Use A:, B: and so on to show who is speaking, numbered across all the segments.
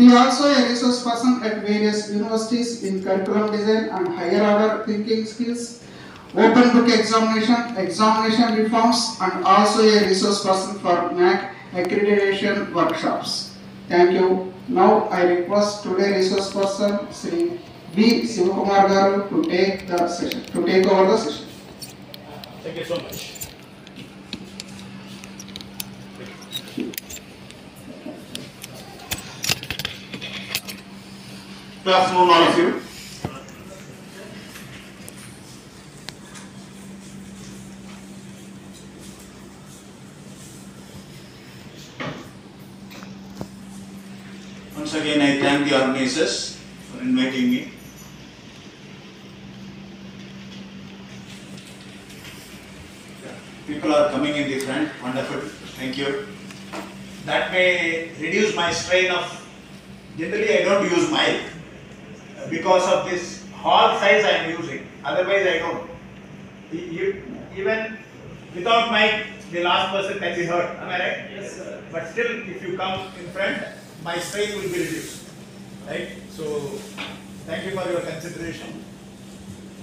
A: He is also a resource person at various universities in curriculum design and higher order thinking skills, open book examination, examination reforms, and also a resource person for NAC accreditation workshops. Thank you. Now I request today resource person Sri B. Siva Kumar garu to take the session, to take over the session.
B: Thank you so much. Good afternoon, all of you. Once again, I thank the organizers for inviting me. People are coming in the front. Wonderful. Thank you. That may reduce my strain of. Generally, I don't use mic because of this hall size I am using. Otherwise, I don't. Even without mic, the last person can be heard. Am I right? Yes, sir. But still, if you come in front, my strain will be reduced. Right? So, thank you for your consideration.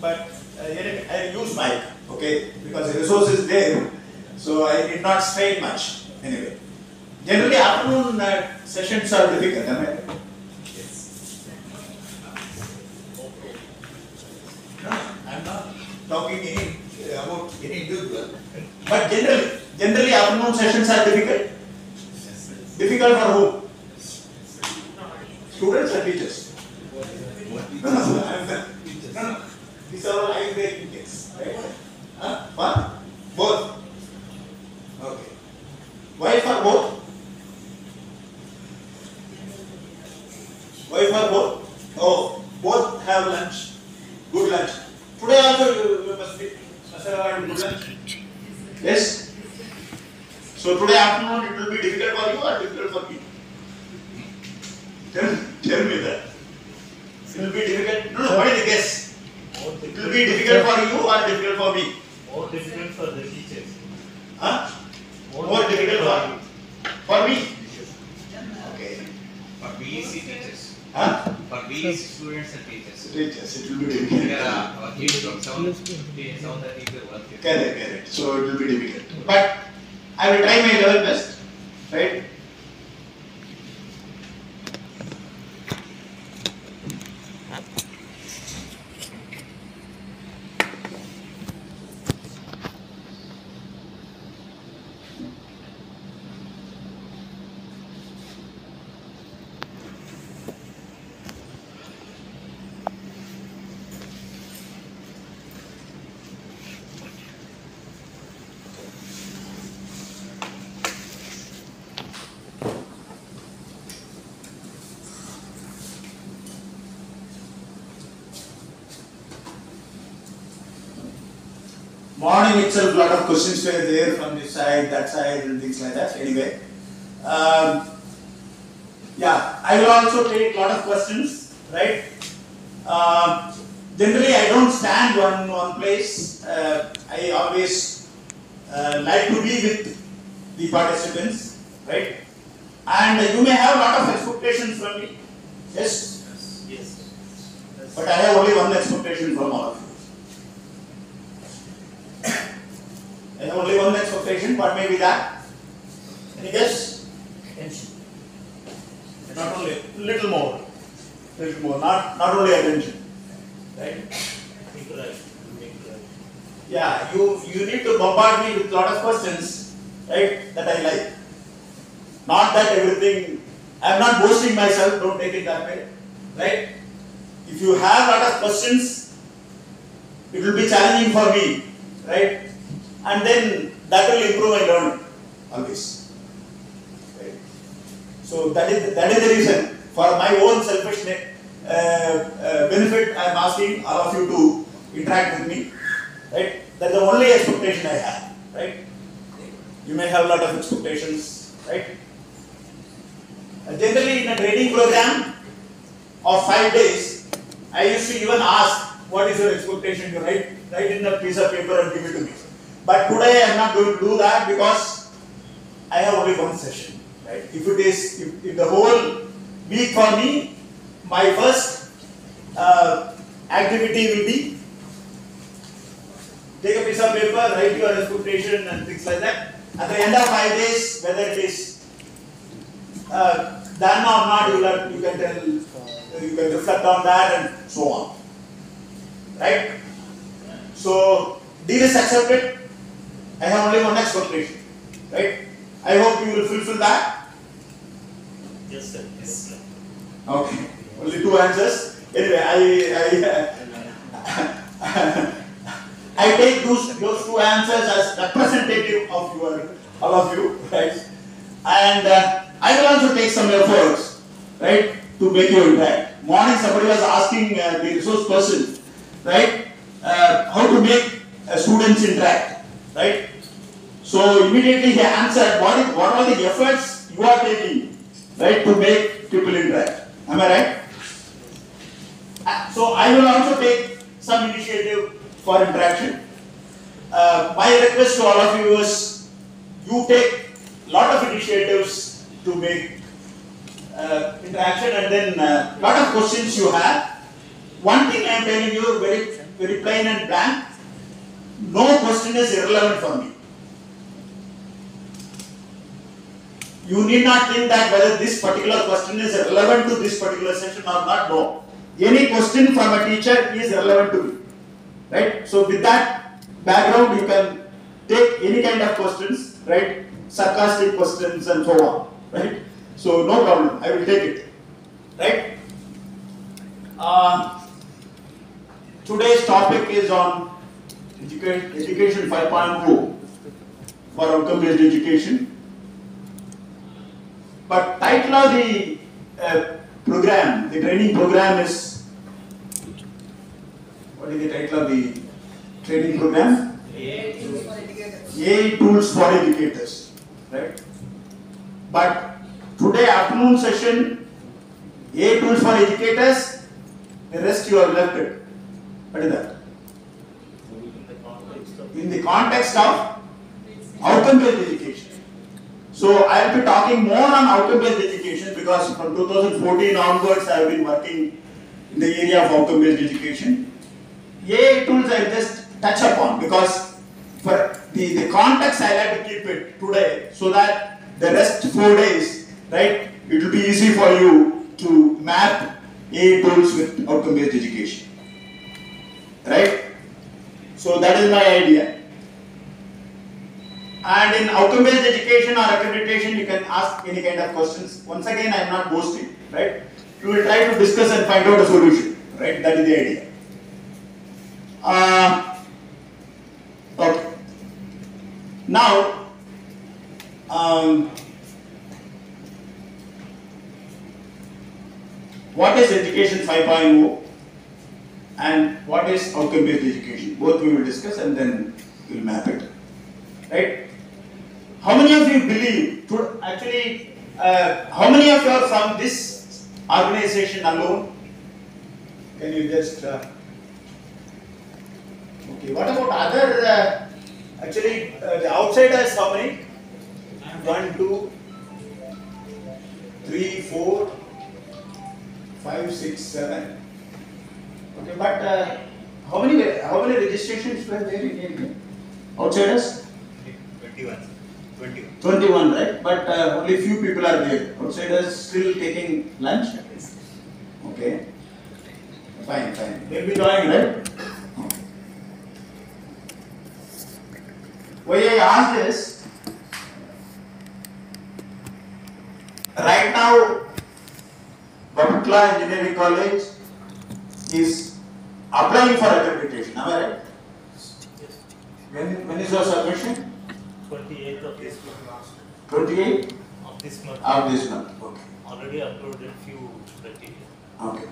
B: But I use mic, okay, because the resource is there, so I did not strain much. Anyway, generally afternoon sessions are difficult, am I right? Yes. No, I am not talking about any individual, but generally afternoon sessions are difficult. Difficult for whom? Students or teachers? No. These are all high-grade things, right? What? Both. Okay. Why for both? Why for both? Oh, both have lunch. Good lunch. Today also you must have good lunch. Yes? So today afternoon it will be difficult for you or difficult for me? Tell me that. It will be difficult. No, what is the guess? It will be difficult for you or difficult for me?
C: More difficult for the teachers.
B: Huh? More difficult for me? Okay.
D: For BEC teachers.
B: Huh?
D: For BEC students and teachers.
B: Teachers, it will be difficult.
D: We are working from 7:30 to work.
B: Correct. So it will be difficult. But I will try my level best. Right? Morning itself, a lot of questions were there from this side, that side, and things like that. Anyway, yeah, I will also take a lot of questions, right? Generally, I don't stand one place. I always like to be with the participants, right? And you may have a lot of expectations from me. Yes?
C: Yes.
B: But I have only one expectation from all of you. I have only one expectation. What may be that? Any guess?
C: Attention.
B: Not only little more, not only attention, right?
C: Make right.
B: Yeah, you need to bombard me with a lot of questions, right? That I like. Not that everything. I am not boasting myself. Don't take it that way, right? If you have a lot of questions, it will be challenging for me, right? And then that will improve my learning always. Right? So that is the reason for my own selfish benefit. I am asking all of you to interact with me. Right? That's the only expectation I have. Right? You may have a lot of expectations. Right? Generally, in a training program of 5 days, I used to even ask, "What is your expectation?" You write in a piece of paper and give it to me. But today I am not going to do that because I have only one session, right? If the whole week for me, my first activity will be take a piece of paper, write your expectation and things like that. At the end of 5 days, whether it is done or not, you can tell, you can reflect on that and so on. Right? So, deal is accepted. I have only one expectation. Right? I hope you will fulfill that.
C: Yes, sir. Yes, sir.
B: Okay. Only 2 answers. Anyway, I take those 2 answers as representative of all of you, right? And I will also take some efforts, right, to make you interact. Morning, somebody was asking the resource person, right, how to make students interact, right? So immediately he answered, what are the efforts you are taking, right, to make people interact? Am I right? So I will also take some initiative for interaction. My request to all of you is, you take a lot of initiatives to make interaction, and then lot of questions you have. One thing I am telling you, very plain and blank, no question is irrelevant for me. You need not think that whether this particular question is relevant to this particular session or not. No. Any question from a teacher is relevant to me. Right? So with that background, you can take any kind of questions, right? Sarcastic questions and so on. Right? So no problem. I will take it. Right? Today's topic is on education 5.0 for outcome-based education. But title of the program, the training program is, what is the title of the training program? AI Tools for Educators, right? But today afternoon session, AI Tools for Educators, the rest you have left it. What is that? In the context of outcome-based education. So I will be talking more on outcome-based education, because from 2014 onwards I have been working in the area of outcome-based education. AI tools I will just touch upon, because for the context I like to keep it today, so that the rest 4 days, right, it will be easy for you to map AI tools with outcome-based education. Right? So that is my idea. And in outcome-based education or accreditation, you can ask any kind of questions. Once again, I am not boasting, right? We will try to discuss and find out a solution, right? That is the idea. Okay. Now, what is education 5.0 and what is outcome-based education? Both we will discuss and then we will map it, right? How many of you believe, how many of you are from this organization alone? Can you just, okay, what about other, the outsiders, how many? 1, 2, 3, 4, 5, 6, 7. Okay, but how many registrations were there in India? Outsiders? 21, right? But only few people are there. Outsiders still taking lunch? Okay. Fine. They'll be joining, right? Okay. Why I ask this? Right now, Babutla Engineering College is applying for accreditation. Am I right? When is your submission?
C: 28th of this month.
B: 28th
C: Of this month.
B: of this month. Okay.
C: Already uploaded few criteria.
B: Okay.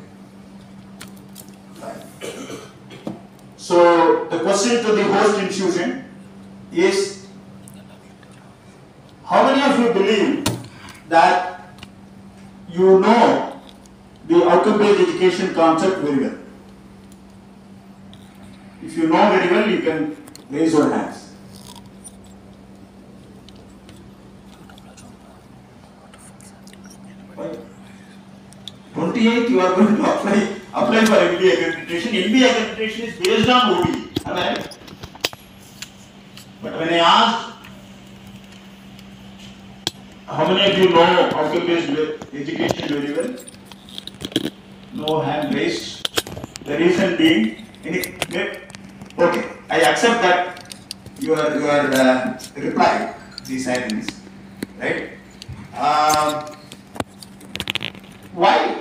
B: Fine. So the question to the host institution is, how many of you believe that you know the outcome-based education concept very well? If you know very well, you can raise your hands. 28th you are going to apply for MBA accreditation. MBA accreditation is based on OBE. Am I right? But when I asked, how many of you know outcome-based education very well? No hand raised. The reason being, okay, I accept that your reply, the silence, right? Why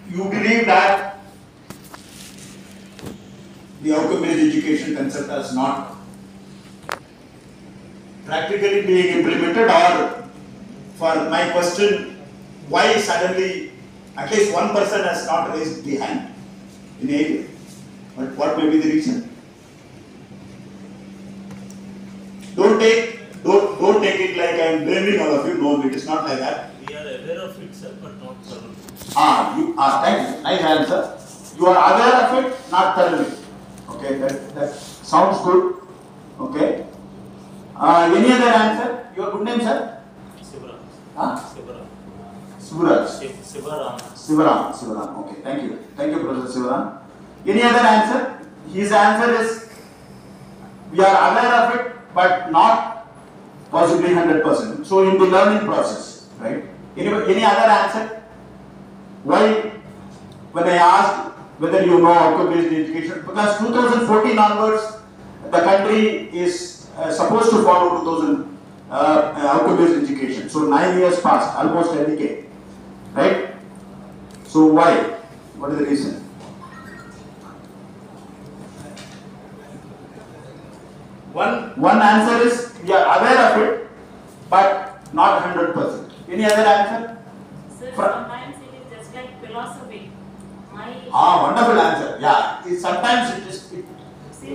B: you believe that the outcome-based education concept is not practically being implemented, or for my question, why suddenly at least one person has not raised the hand in area? But what may be the reason? Don't take it like I am blaming all of you. No, it is not like that.
C: We are aware of it, sir, but not thoroughly.
B: Thank you. Nice answer. You are aware of it, not thoroughly. Okay, that sounds good. Okay. Any other answer? Your good name, sir?
C: Siva.
B: Sivaraj. Sivaram. Okay, thank you. Thank you, Professor Sivaram. Any other answer? His answer is, we are aware of it, but not possibly 100%. So in the learning process, right? Any other answer? Why, when I asked whether you know outcome-based education, because 2014 onwards, the country is supposed to follow 2000 outcome-based education. So 9 years passed, almost a decade, right? So why? What is the reason? One answer is, we are aware of it, but not 100%. Any other answer?
E: Sir, sometimes it is just like philosophy.
B: Wonderful answer. Yeah, sometimes it is.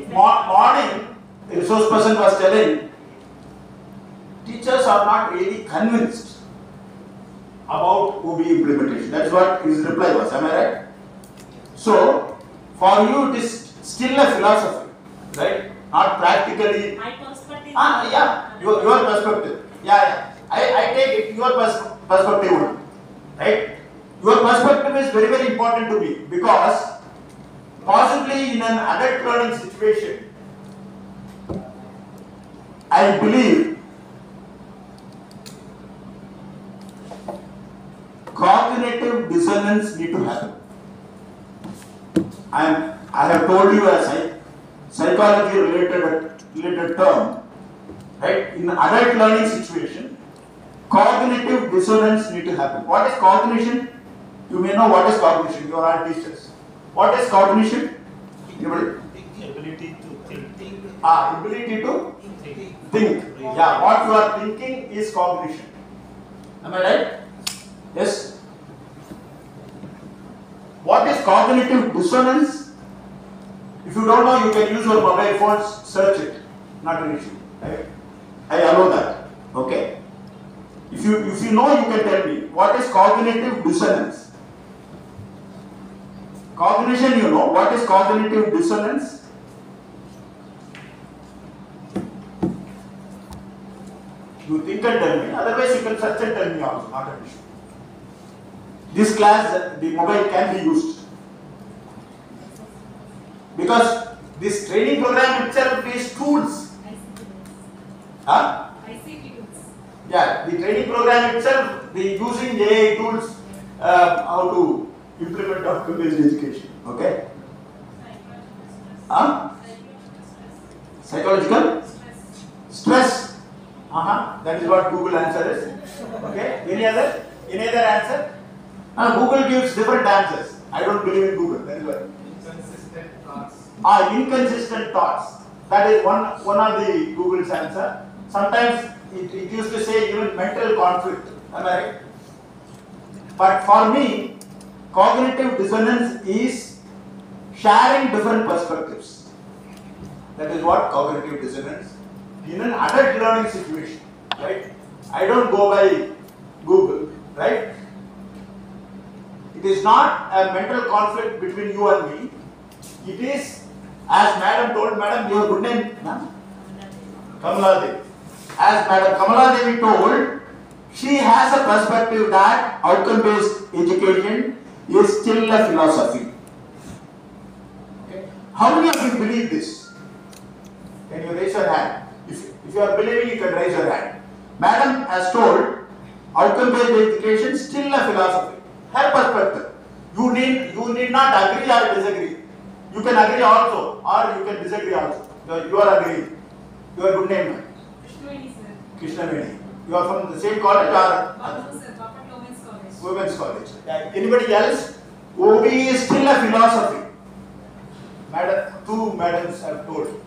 B: Morning, the resource person was telling, teachers are not really convinced about OBE implementation. That's what his reply was. Am I right? So, for you, it is still a philosophy, right? Not practically.
E: My perspective.
B: Your perspective. Yeah. I take it your perspective only, right? Your perspective is very, very important to me, because possibly in an adult learning situation, I believe cognitive dissonance need to happen. I have told you a psychology related term, right? In adult learning situation, cognitive dissonance need to happen. What is cognition? You may know what is cognition. You are all teachers. What is cognition?
C: Ability to think.
B: Ability to think. Yeah, what you are thinking is cognition. Am I right? Yes. What is cognitive dissonance? If you don't know, you can use your mobile phones, search it. Not an issue. Right? I allow that. Okay. If you know, you can tell me what is cognitive dissonance. Cognition, you know. What is cognitive dissonance? You think and tell me. Otherwise, you can search and tell me also. Not an issue. This class, the mobile can be used, because this training program itself is tools.
E: ICT tools.
B: Yeah, the training program itself, the using AI tools, how to implement outcome-based education. Okay? Psychological stress. That is what Google answer is. Okay? Any other answer? Google gives different answers. I don't believe in Google. That is why.
D: Inconsistent thoughts.
B: Inconsistent thoughts. That is one of the Google's answer. Sometimes it used to say even mental conflict. Am I right? But for me, cognitive dissonance is sharing different perspectives. That is what cognitive dissonance in an adult learning situation. Right? I don't go by Google. Right? It is not a mental conflict between you and me. It is, as Madam told, Madam, your good name? Kamala Devi. As Madam Kamala Devi told, she has a perspective that outcome-based education is still a philosophy. Okay. How many of you believe this? Can you raise your hand? If you are believing, you can raise your hand. Madam has told outcome-based education is still a philosophy. Her perspective. You need not agree or disagree. You can agree also, or you can disagree also. You are agreeing. Your good name?
E: Krishnaveni, sir.
B: Krishnaveni. You are from the same college or?
E: Babu, sir. Bapat Women's College.
B: Women's College. Anybody else? OB is still a philosophy. Madam, two madams have told.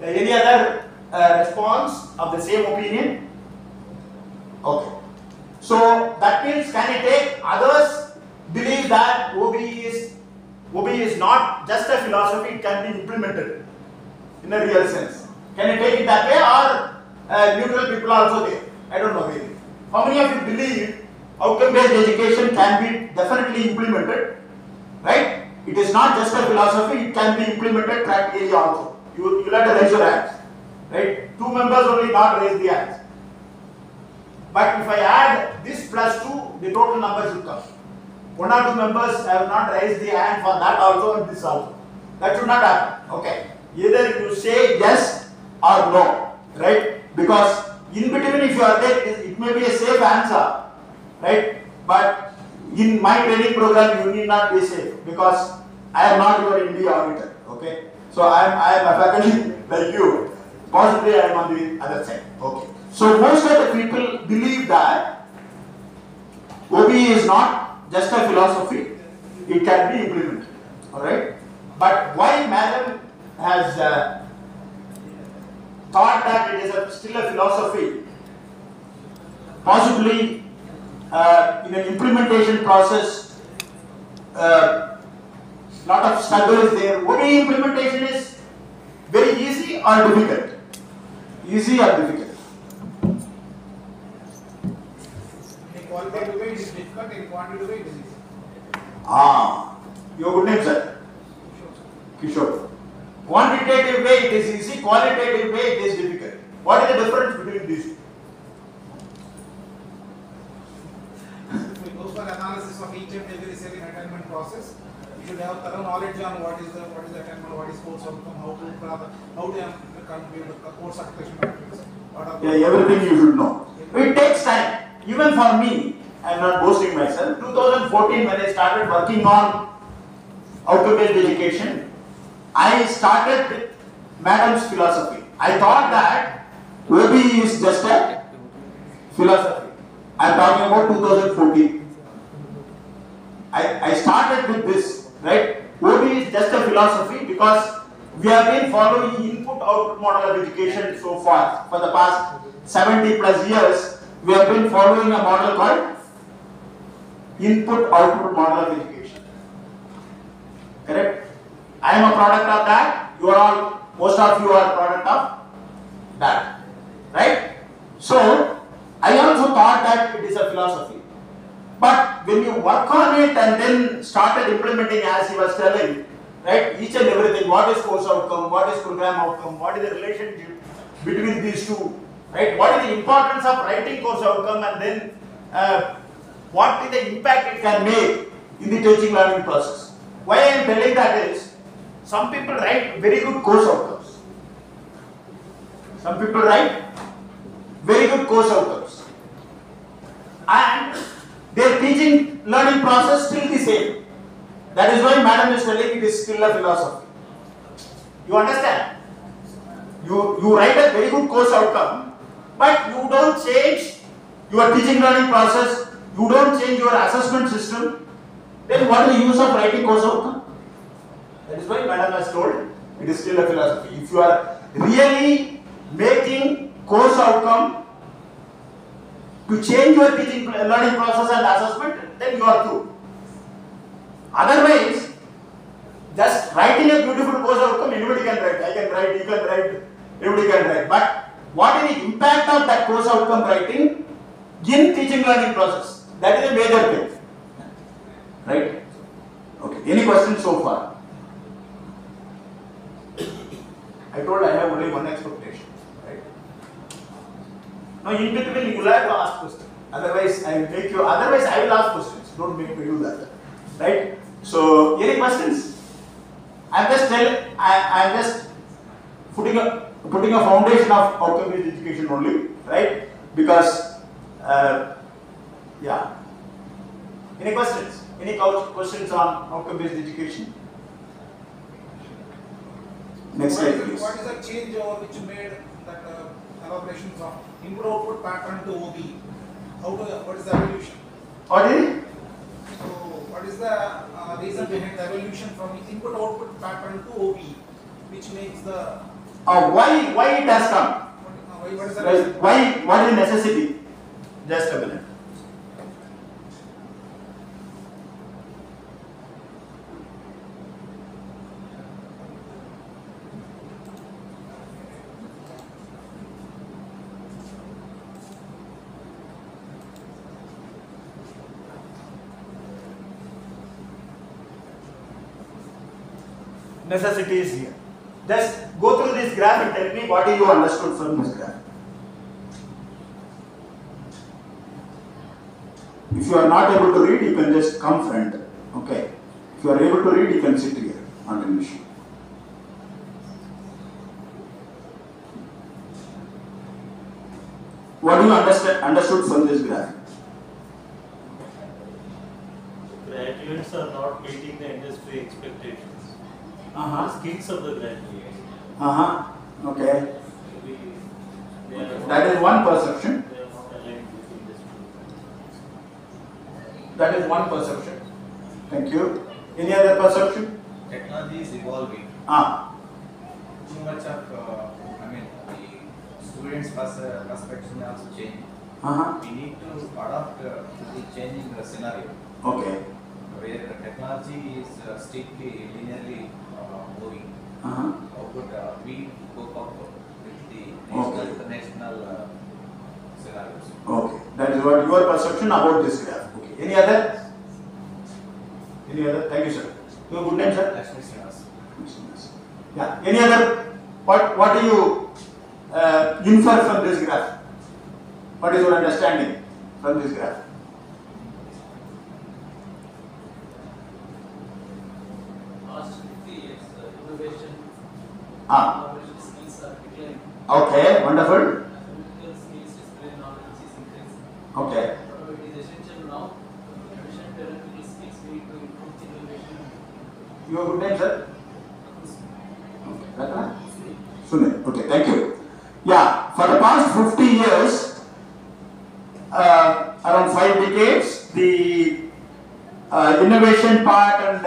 B: Any other response of the same opinion? Okay. So that means, can I take others believe that OB is not just a philosophy, it can be implemented in a real sense. Can I take it that way, or neutral people also there? I don't know really. How many of you believe outcome-based education can be definitely implemented? Right? It is not just a philosophy, it can be implemented practically also. You have to raise your hands. Right? 2 members only not raise the hands. But if I add this plus 2, the total numbers will come. 1 or 2 members have not raised the hand for that also and this also. That should not happen. Okay. Either you say yes or no. Right? Because in between, if you are there, it may be a safe answer. Right? But in my training program, you need not be safe because I am not your India auditor. Okay? So I am a faculty like you. Possibly I am on the other side. Okay. So most of the people believe that OB is not just a philosophy, it can be implemented. Alright? But why Madam has thought that it is still a philosophy, possibly in an implementation process, lot of struggle is there. OB implementation is very easy or difficult? Easy or difficult?
F: In qualitative way it is difficult, in quantitative way it is easy.
B: Your good name, sir? Kishore. Quantitative way it is easy, qualitative way it is difficult. What is the difference between these two?
F: If we go for analysis of each and every cell in attainment process, you should have thorough knowledge on what is the attainment, what is course outcome, how to build the course application matrix.
B: Yeah, everything you should know. It takes time. Even for me, I am not boasting myself. 2014, when I started working on outcome-based education, I started with Madam's philosophy. I thought that OB is just a philosophy. I am talking about 2014. I started with this, right? OB is just a philosophy because we have been following input-output model of education so far. For the past 70 plus years, we have been following a model called input-output model of education. Correct? I am a product of that. You are all, most of you are a product of that. Right? So, I also thought that it is a philosophy. But when you work on it and then started implementing as he was telling, right, each and everything, what is course outcome, what is program outcome, what is the relationship between these two, right, what is the importance of writing course outcome, and then what is the impact it can make in the teaching learning process. Why I am telling that is, some people write very good course outcomes. Some people write very good course outcomes. And their teaching learning process still the same. That is why Madam is telling it is still a philosophy. You understand? You write a very good course outcome, but you don't change your teaching learning process, you don't change your assessment system, then what is the use of writing course outcome? That is why Madam has told it is still a philosophy. If you are really making course outcome to change your teaching learning process and assessment, then you are through. Otherwise, just writing a beautiful course outcome, anybody can write. I can write, you can write, everybody can write. But what is the impact of that course outcome writing in teaching learning process? That is a major thing. Right? Okay. Any questions so far? I told I have only one expectation. Right? Now in between you will have to ask questions. Otherwise I will make you. Otherwise I will ask questions. Don't make me do that. right? So, any questions? I'm just putting a foundation of outcome-based education only, right? Because, yeah. Any questions? Any questions on outcome-based education? Next slide, please.
F: What is the change over which made that elaboration from input-output pattern to OB? What is the evolution?
B: What is it?
F: So, what is the reason behind the evolution from input-output pattern to OB, which makes the
B: Why it has come?
F: what is the reason?
B: What is necessity? Just a minute. Necessity is here. Just go through this graph and tell me what you understood from this graph. If you are not able to read, you can just come front. Okay. If you are able to read, you can sit here, not an issue. What do you understood from this graph?
C: Graduates are not meeting the industry expectations. The skills of the graduates.
B: Okay.
C: They are
B: That is one perception.
C: they are not aligned with industry.
B: That is one perception. Thank you. Any other perception?
D: Technology is evolving. Too much of, the students' perspective may also change. We need to adapt to the changing scenario,
B: Okay.
D: where the technology is strictly linearly moving.
B: Uh-huh.
D: How could we cope up with the
B: Okay.
D: international scenarios?
B: Okay. That is what your perception about this graph. Okay. Any other? Any other? Thank you, sir. Your good name, sir?
D: Lakshmi Srinivas.
B: Yeah. Any other? What do you infer from this graph? What is your understanding from this graph?
G: Last 50 years, innovation, innovation skills are declining.
B: Okay. Wonderful.
G: Analytical skills, discipline knowledge is increasing.
B: Okay.
G: However, it is essential now, efficient theoretical skills need to improve the innovation.
B: Your good name, sir? Ratna? Sunil. Okay. Thank you. Yeah. For the past 50 years, around 5 decades, the innovation part and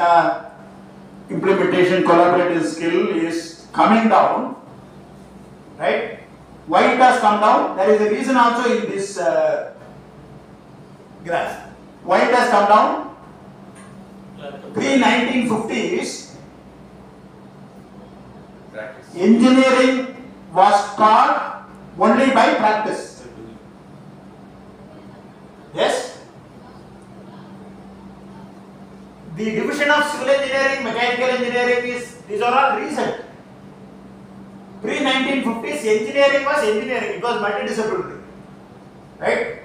B: implementation collaborative skill is coming down, right? Why it has come down? There is a reason also in this graph. Why it has come down? Pre-1950s,
D: Practice.
B: engineering was taught only by practice. Yes? The division of civil engineering, mechanical engineering these are all recent. Pre-1950s, engineering was engineering, it was multidisciplinary. Right?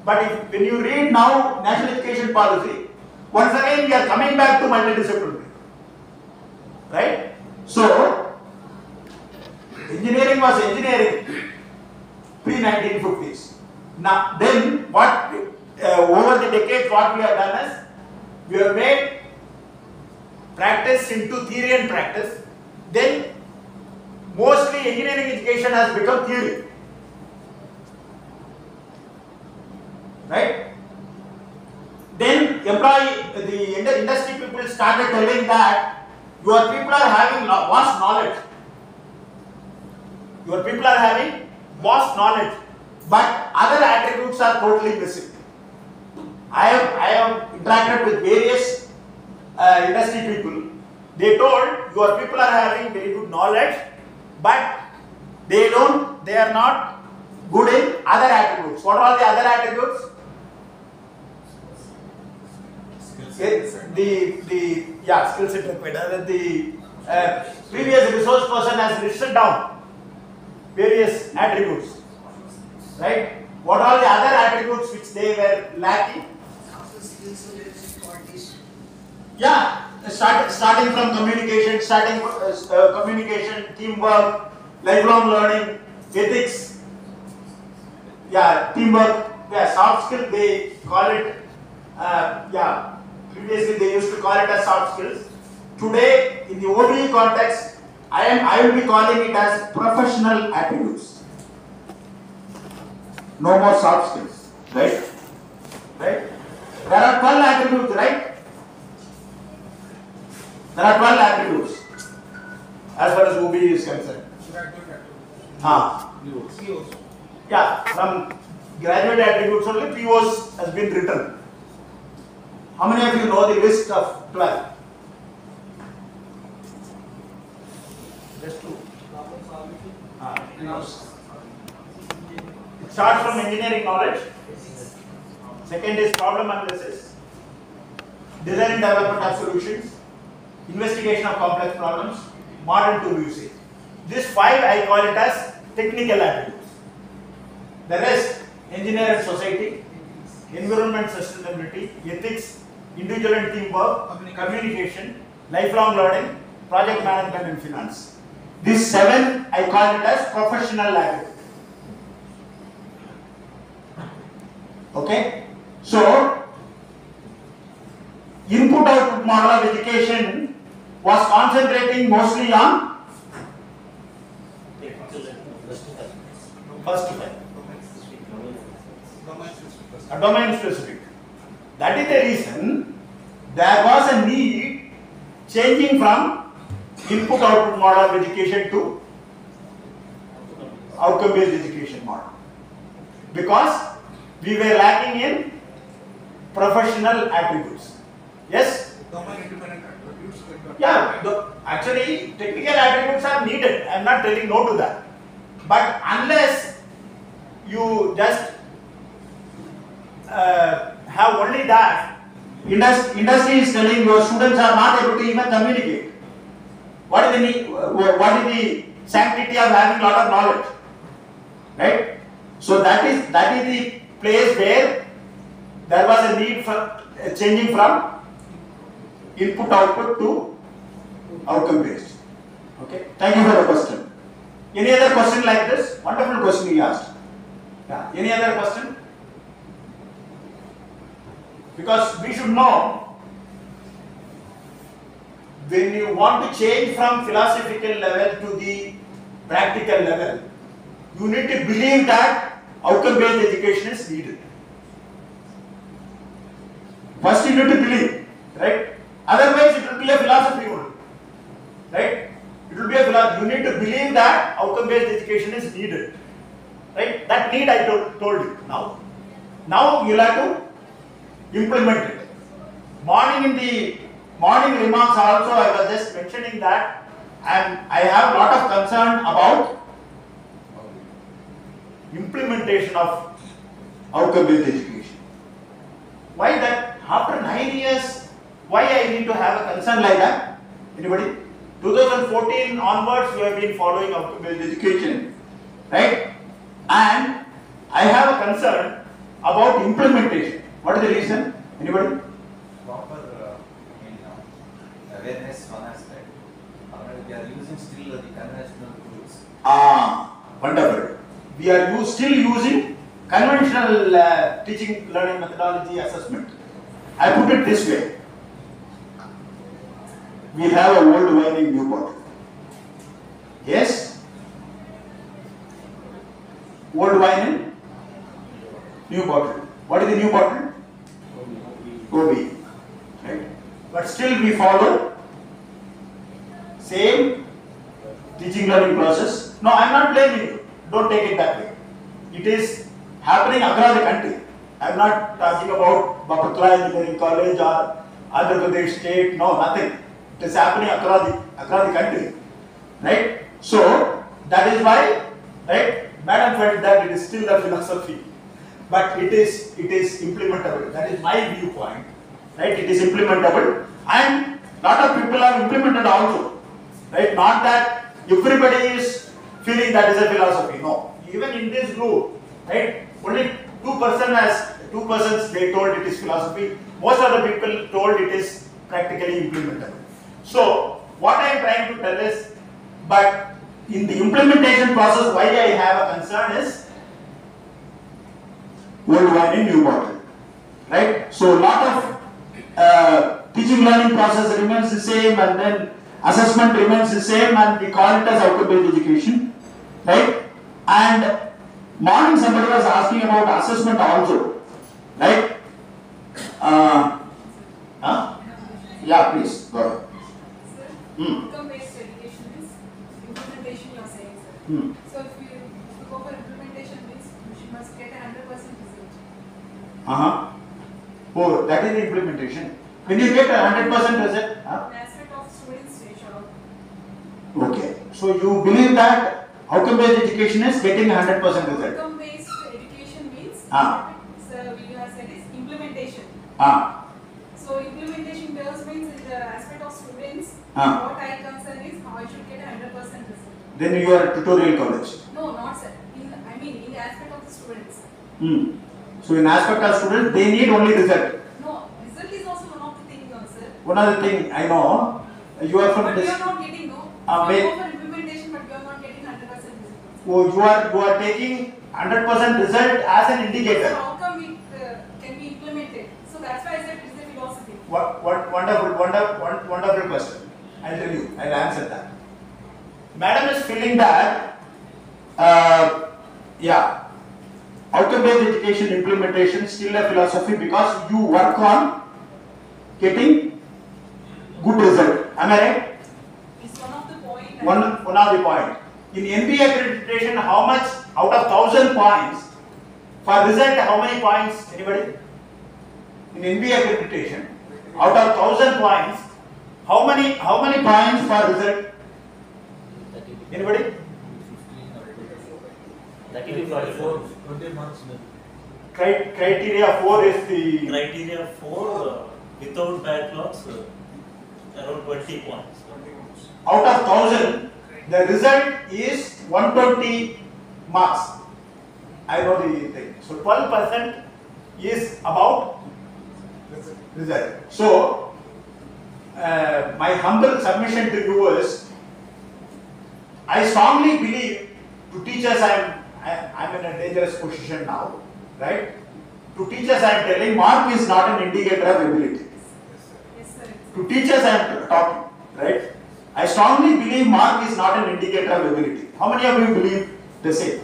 B: But when you read now national education policy, once again we are coming back to multidisciplinary. Right? So, engineering was engineering pre-1950s. Now, then what over the decades what we have done is we have made practice into theory and practice. Then mostly engineering education has become theory. Right? Then the industry people started telling that your people are having vast knowledge. Your people are having vast knowledge, but other attributes are totally missing. I have interacted with various industry people. They told your people are having very good knowledge, but they are not good in other attributes. What are the other attributes? Skill set required. The previous resource person has listed down various attributes, right? What are the other attributes which they were lacking? Yeah, starting from communication, communication, teamwork, lifelong learning, ethics. Yeah, teamwork. Yeah, soft skill. They call it. Yeah, previously they used to call it as soft skills. Today, in the OBE context, I will be calling it as professional attributes. No more soft skills, right? Right? There are 12 attributes, right? There are 12 attributes as far as OBE is concerned.
F: POs.
B: Yeah, from graduate attributes only POs has been written. How many of you know the list of 12? Just two. It starts from engineering knowledge. Second is problem analysis, design and development of solutions, investigation of complex problems, modern tool usage. These 5 I call it as technical attributes. The rest, engineer and society, environment sustainability, ethics, individual and teamwork, communication, lifelong learning, project management and finance. These 7 I call it as professional attributes. Okay? So, input-output model of education was concentrating mostly on first type, domain specific. That is the reason there was a need changing from input-output model of education to outcome-based education model, because we were lacking in professional attributes. Yes?
F: Domain independent attributes.
B: Yeah, actually technical attributes are needed. I am not telling no to that. But unless you just have only that, industry is telling your students are not able to even communicate. What is the sanctity of having a lot of knowledge? Right? So that is the place where there was a need for changing from input output to outcome based. Okay, thank you for the question. Any other question like this? Wonderful question you asked. Yeah. Any other question? Because we should know, when you want to change from philosophical level to the practical level, you need to believe that outcome based education is needed. First you need to believe, right? Otherwise it will be a philosophy only, right? It will be a philosophy. You need to believe that outcome based education is needed, right? That need I told you now. Now you will have to implement it. In the morning remarks also I was just mentioning that I have a lot of concern about implementation of outcome based education. Why that? After 9 years, why I need to have a concern like that? Anybody? 2014 onwards, we have been following outcome based education, right? And I have a concern about implementation. What is the reason? Anybody?
D: Proper awareness one aspect. We are using still the conventional tools.
B: Wonderful. We are still using conventional teaching learning methodology assessment. I put it this way. We have a old wine in new bottle. Yes? Old wine in new bottle. What is the new bottle? OBE. Right? But still we follow same teaching learning process. No, I am not blaming you. Don't take it that way. It is happening across the country. I am not talking about Bapatla Engineering College or Andhra Pradesh State. No, nothing. It is happening across the country. Right? So, that is why, right, Madam felt that it is still a philosophy. But it is implementable. That is my viewpoint. Right? It is implementable. And lot of people have implemented also. Right? Not that everybody is feeling that is a philosophy. No. Even in this group, right, only 2% they told it is philosophy. Most of the people told it is practically implementable. So what I am trying to tell is, but in the implementation process, why I have a concern is old wine in new bottle, right? So a lot of teaching learning process remains the same, and then assessment remains the same, and we call it as outcome-based education, right? And morning somebody was asking about assessment also, right? Yeah, please go ahead.
E: Outcome-based education is implementation, you are saying, sir. So if you go for implementation means you must get 100% result.
B: Oh, that is the implementation. When you get a 100% result,
E: An aspect of students' nature.
B: okay. So you believe that outcome-based education is getting 100% result.
E: Outcome-based education means so we have said is implementation. So implementation terms means in the aspect of students. What I concern is how I should get 100% result.
B: Then you are a tutorial college.
E: No, not sir. I mean in the aspect of the students.
B: So in aspect of students, they need only result.
E: No, result is also one of the things, sir.
B: One other thing I know, you are from
E: But
B: this.
E: you are not getting no.
B: Wait.
E: You go for implementation, but you are not getting 100% result.
B: Oh, you are taking 100% result as an
E: So
B: indicator.
E: how come it can be implemented? So that's why I said it is a philosophy.
B: What wonderful question. I'll tell you. I'll answer that. Madam is feeling that, outcome-based education implementation is still a philosophy because you work on getting good result. Am I right?
E: It's one of the points.
B: One of the point. In MBA accreditation, how much out of 1,000 points for result? How many points? Anybody? In MBA accreditation, out of 1,000 points, how many points for result? Anybody?
C: 20 marks.
B: Criteria 4 is the
C: Criteria 4 without backlogs around 20 points.
B: out of 1,000. The result is 120 marks. I know the thing. So 12% is about result. So my humble submission to you is, I strongly believe to teachers I'm in a dangerous position now, right? To teachers I am telling mark is not an indicator of ability.
E: Yes, sir.
B: To teachers I am talking, right? I strongly believe mark is not an indicator of ability. How many of you believe the same?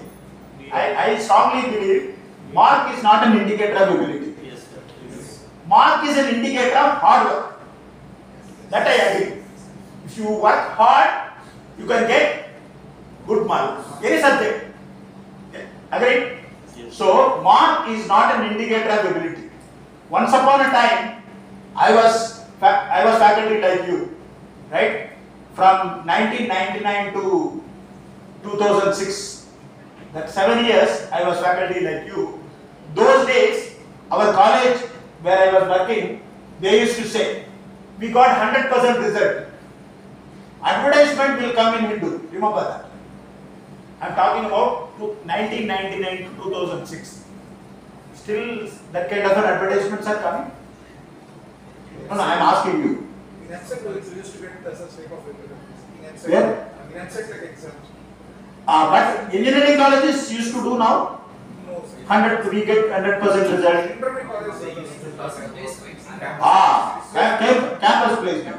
B: I strongly believe mark is not an indicator of ability.
C: Yes, sir. Yes.
B: Mark is an indicator of hard work. That I agree. If you work hard, you can get good mark. Any subject. Agreed?
C: Yes.
B: So mark is not an indicator of ability. Once upon a time, I was faculty like you, right? From 1999 to 2006, that 7 years I was faculty like you. Those days, our college where I was working, they used to say, we got 100% result. Advertisement will come in Hindu. Remember that. I am talking about 1999 to 2006. Still, that kind of an advertisements are coming. No, I am asking you.
F: In NCET, we used to get such type of in
B: Where?
F: NCET like exams.
B: But engineering colleges used to do now.
F: No, sir.
B: We get 100% result.
F: Intermediate colleges they used to
B: Campus placement.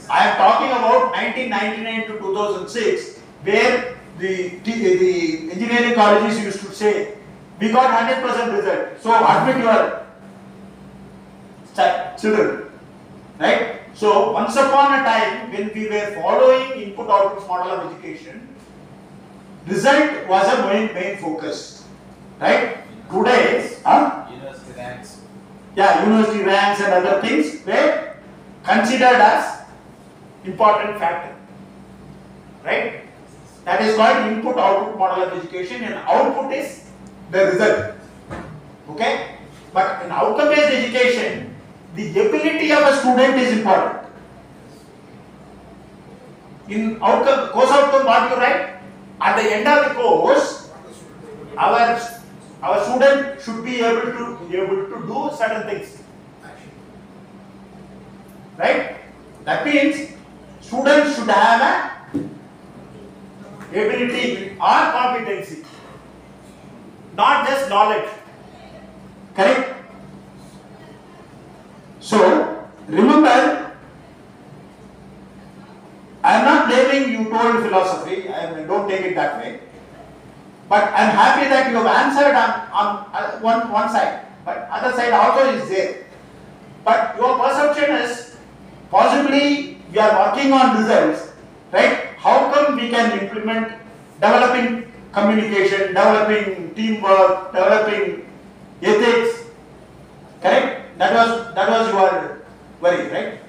B: I am talking about 1999 to 2006, where the engineering colleges used to say, we got 100% result, so admit your children, right? So once upon a time, when we were following input-output model of education, result was a main focus, right? Today,
D: University ranks.
B: university ranks and other things were considered as important factor, right? That is called input-output model of education, and output is the result, okay? But in outcome-based education, the ability of a student is important. In course outcome, what you write? At the end of the course, our student should be able to do certain things, right? That means students should have a ability or competency, not just knowledge. Correct? So, remember, I am not blaming you told philosophy, don't take it that way. But I am happy that you have answered on one side, but other side also is there. But your perception is possibly we are working on results, right? How come we can implement developing communication, developing teamwork, developing ethics? Correct? That was your worry, right?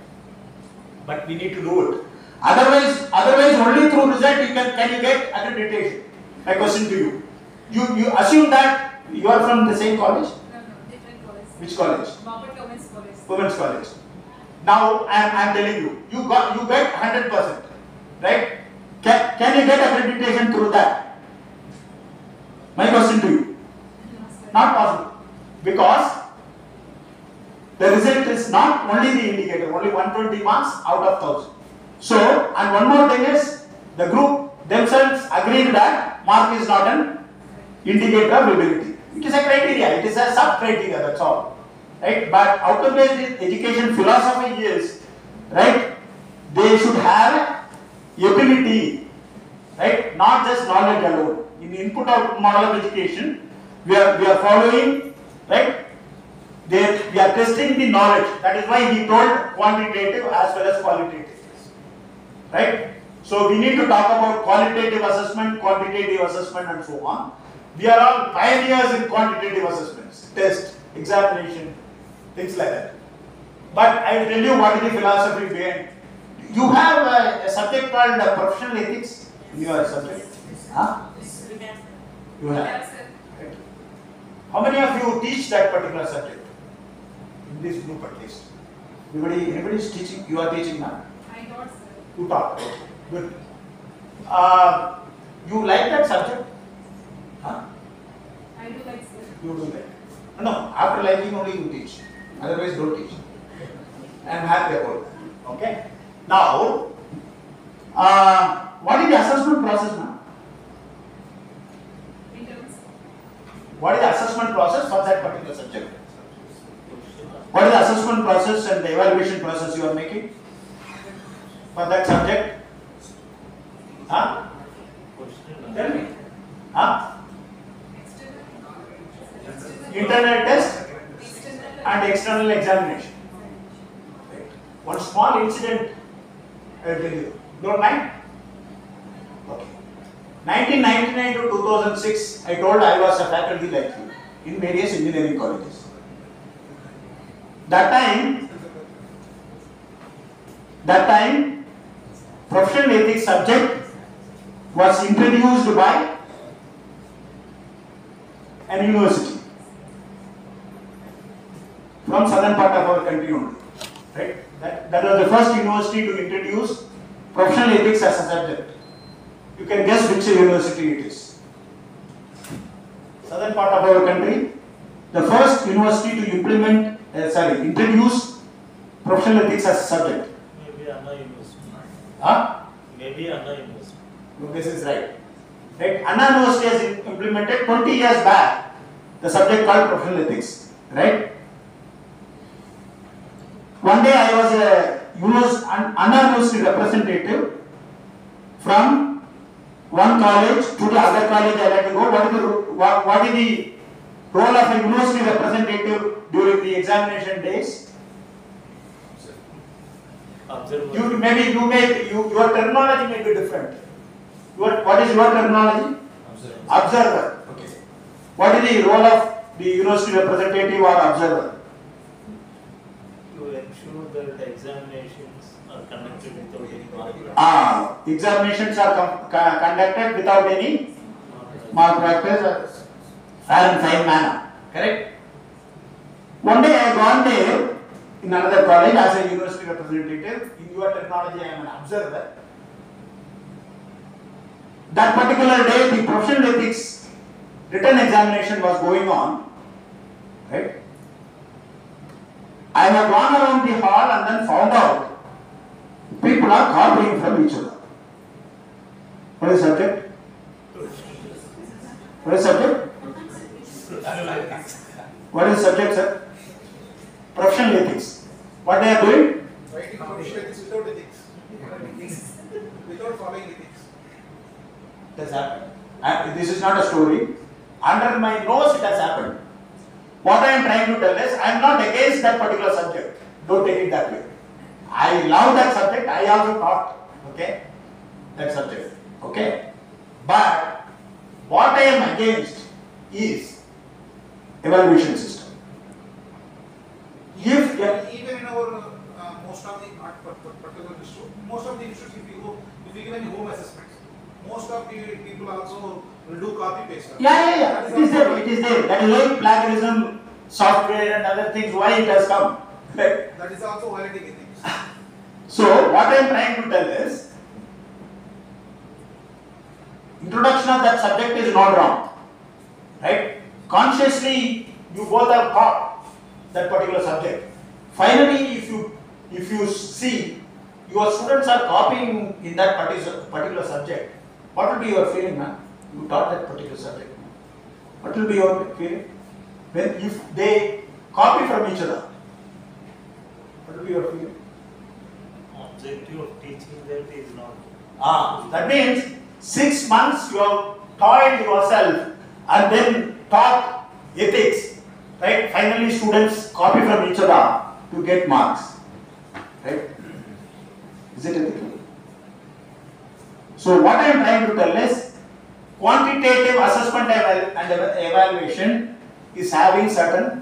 B: But we need to do it. Otherwise only through result can you get accreditation. My question to you. You assume that you are from the same college?
E: No, different college.
B: Which college?
E: Women's college.
B: Women's college. Now I am telling you, you get 100%, right? Can you get accreditation through that? My question to you.
E: No, sir.
B: Not possible. Because the result is not only the indicator, only 120 marks out of 1000. So, and one more thing is, the group themselves agreed that mark is not an indicator of ability. It is a criteria, it is a sub-criteria, that's all. Right? But outcome-based education philosophy is, right, they should have ability, right, not just knowledge alone. In the input-output model of education, we are following, right, we are testing the knowledge. That is why he told quantitative as well as qualitative. Right? So we need to talk about qualitative assessment, quantitative assessment and so on. We are all pioneers in quantitative assessments, test, examination, things like that. But I will tell you what is the philosophy behind. You have a subject called professional ethics in your subject. Huh? You have.
E: Yes, sir.
B: Right. How many of you teach that particular subject? In this group at least. Anybody is teaching? You are teaching now?
E: I got, sir.
B: You taught. Good. You like that subject? Huh?
E: I do like, sir.
B: You do like. No, after liking only you teach. Otherwise don't teach. I am happy about it. Okay. Now, what is the assessment process now?
E: In terms.
B: What is the assessment process for that particular subject? What is the assessment process and the evaluation process you are making for that subject? Huh? Tell me. Huh? Internal test and external examination. One small incident I will tell you. Don't mind? Okay. 1999 to 2006, I told I was a faculty like you in various engineering colleges. That time, professional ethics subject was introduced by an university from southern part of our country only. Right? That was the first university to introduce professional ethics as a subject. You can guess which university it is. Southern part of our country, the first university to introduce professional ethics as a subject.
C: Maybe Anna University.
B: Huh?
C: Maybe Anna University.
B: No, this is right. Right? Anna University has implemented 20 years back the subject called professional ethics. Right? One day I was Anna University representative from one college to the other college I like to go. What is the role of a university representative during the examination days?
C: Observer.
B: Your terminology may be different. What is your terminology? Observer. Okay. What is the role of the university representative or observer?
C: To ensure that the examinations are conducted without any malpractice.
B: Examinations are conducted without any malpractice or fair and fine manner. Correct? One day I gone there in another college as a university representative. In your terminology, I am an observer. That particular day, the professional ethics written examination was going on. Right? I have gone around the hall and then found out
H: people are copying from each other. What is subject? What is subject? What is subject, sir? Professional ethics. What they are doing?
F: Writing professional ethics without ethics. Without following ethics.
B: It has happened. And this is not a story. Under my nose it has happened. What I am trying to tell is, I am not against that particular subject. Don't take it that way. I love that subject. I also taught, okay, that subject. Okay. But what I am against is evaluation system. If
F: Even in our most of the particular institute, most of the institutes, if you give any home assessments, most of the people also will do copy paste.
B: yeah. It is there. It is there. That is why plagiarism, software and other things, why it has come. Right?
F: That is also violating ethics.
B: So what I am trying to tell is, introduction of that subject is not wrong. Right? Consciously, you both have taught that particular subject. Finally, if you see your students are copying in that particular subject, what will be your feeling, man? You taught that particular subject. What will be your feeling? When if they copy from each other, what will be your feeling?
C: Objective of teaching them is not.
B: That means 6 months you have toiled yourself and then taught ethics, right? Finally students copy from each other to get marks, right? Is it ethical? So what I am trying to tell is, quantitative assessment and evaluation is having certain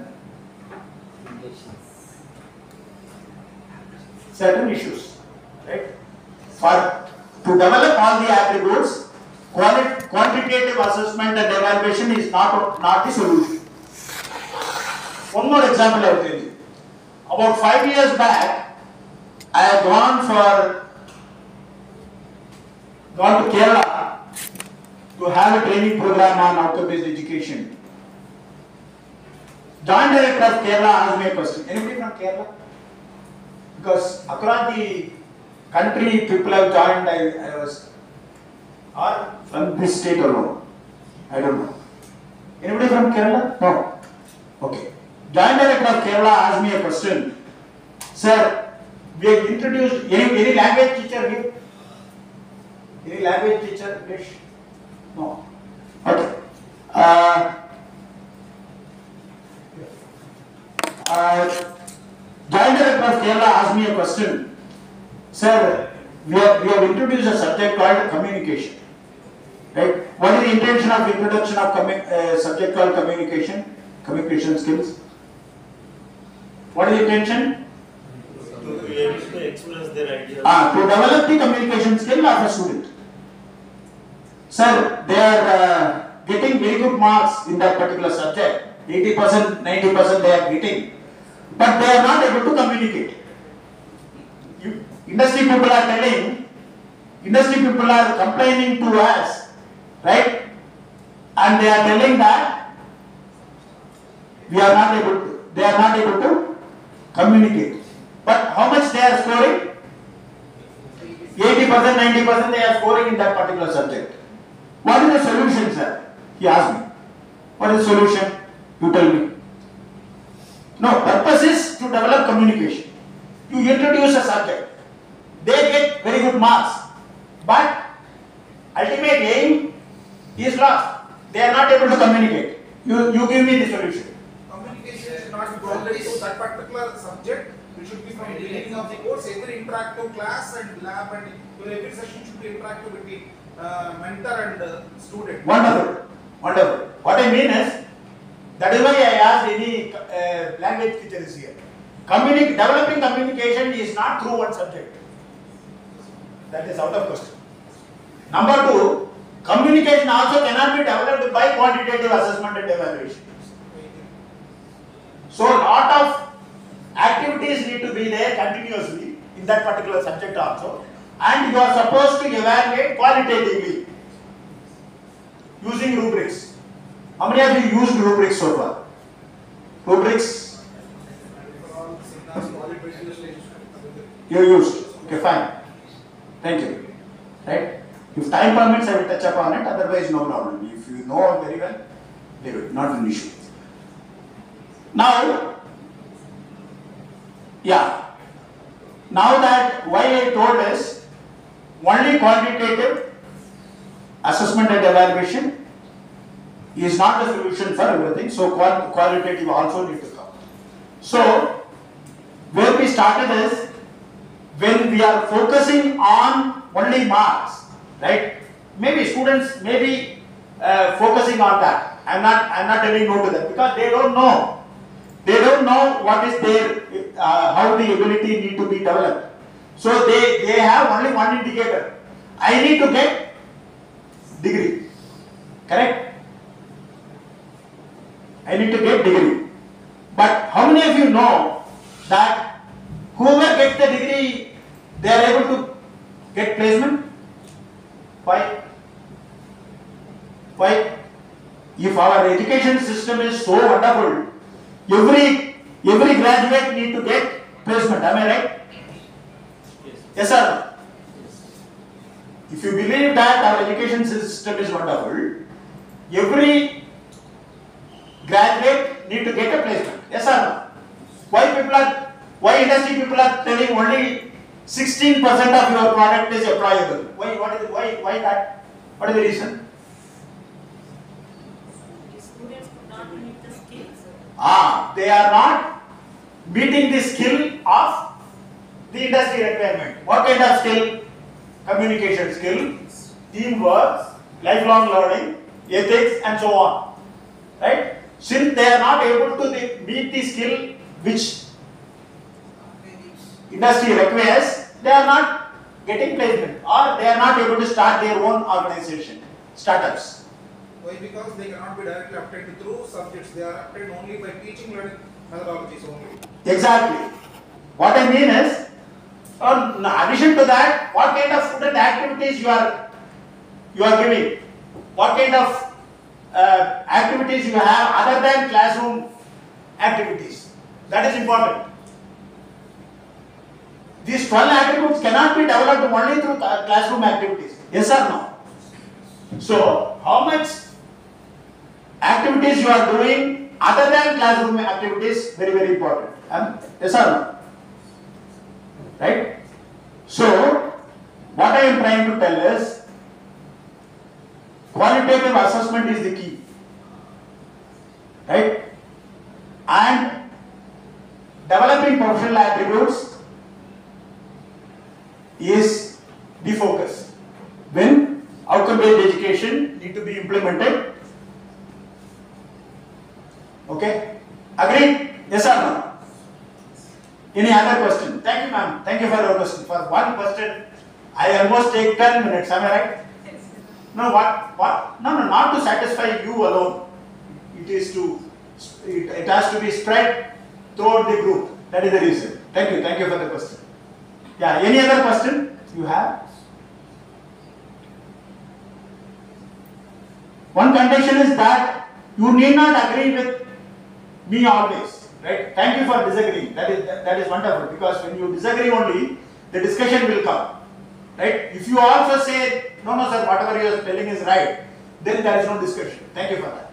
B: issues, right? To develop all the attributes, quantitative assessment and evaluation is not the solution. One more example I will tell you. About 5 years back, I have gone to Kerala to have a training program on outcome-based education. Joint Director of Kerala asked me a question. Anybody from Kerala? Because across the country people have joined, I was, or from this state alone, I don't know. Anybody from Kerala? No. Okay. Joint Director of Kerala asked me a question. Sir, we have introduced any language teacher here? Any language teacher, English? No. Okay. Joint Director of Kerala asked me a question. Sir, we have introduced a subject called communication. Right? What is the intention of introduction of subject called communication? Communication skills. What is the intention?
C: To be able to express their ideas.
B: To develop the communication skill of a student. Sir, they are getting very good marks in that particular subject. 80%, 90% they are getting. But they are not able to communicate. Industry people are telling, industry people are complaining to us, right? And they are telling that they are not able to communicate. But how much they are scoring? 80%, 90% they are scoring in that particular subject. What is the solution, sir? He asked me. What is the solution? You tell me. No, purpose is to develop communication. You introduce a subject. They get very good marks. But ultimate aim is lost. They are not able to communicate. You give me the solution.
F: Communication is not bounded to that particular subject. It should be from the beginning of the course. Every interactive class and lab and every session should be interactive between mentor and student.
B: Wonderful. Wonderful. What I mean is, that is why I asked any language teacher is here. Developing communication is not through one subject. That is out of question. Number two, communication also cannot be developed by quantitative assessment and evaluation. So, lot of activities need to be there continuously in that particular subject also, and you are supposed to evaluate qualitatively using rubrics. How many of you used rubrics so far? Rubrics? You used. Okay, fine.
H: Thank you. Right? If time permits, I will touch upon it, otherwise no problem. If you know very well, leave it, not an issue. Now, now that why I told is only quantitative assessment and evaluation is not the solution for everything, so qualitative also need to come. So, where we started is when we are focusing on only marks, right? Maybe students may be focusing on that. I'm not telling no to that because they don't know. They don't know what is their how the ability need to be developed. So they have only one indicator. I need to get degree. Correct? I need to get degree. But how many of you know that whoever gets the degree, they are able to get placement? Why? Why? If our education system is so wonderful, every graduate need to get placement. Am I right? Yes, sir. If you believe that our education system is wonderful, every graduate need to get a placement. Yes, sir. Why industry people are telling only 16% of your product is employable? Why that? What is the reason?
I: Students could not meet the skills.
H: They are not meeting the skill of the industry requirement. What kind of skill? Communication skill, teamwork, lifelong learning, ethics, and so on. Right? Since they are not able to meet the skill which industry requires, they are not getting placement or they are not able to start their own organization, startups.
F: Why? Because they cannot be directly applied through subjects. They are applied only by teaching learning methodologies only.
H: Exactly. What I mean is, in addition to that, what kind of student activities you are giving? What kind of activities you have other than classroom activities? That is important. These 12 attributes cannot be developed only through classroom activities. Yes or no? So, how much activities you are doing other than classroom activities? Very, very important. Yes or no? Right? So, what I am trying to tell is, qualitative assessment is the key. Right? And developing professional attributes is the focus. When outcome-based education need to be implemented. Okay? Agreed? Yes or no? Any other question? Thank you, ma'am. Thank you for your question. For one question, I almost take 10 minutes. Am I right? No, what? No, not to satisfy you alone. It is to, it has to be spread throughout the group. That is the reason. Thank you for the question. Yeah, any other question you have? One condition is that you need not agree with me always, right? Thank you for disagreeing. That is wonderful, because when you disagree only, the discussion will come, right? If you also say, no sir, whatever you are telling is right, then there is no discussion. Thank you for that.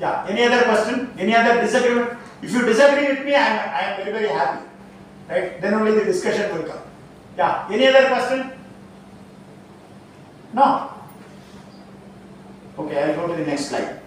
H: Yeah, any other question? Any other disagreement? If you disagree with me, I am very, very happy. Right? Then only the discussion will come. Yeah. Any other question? No? Okay, I'll go to the next slide.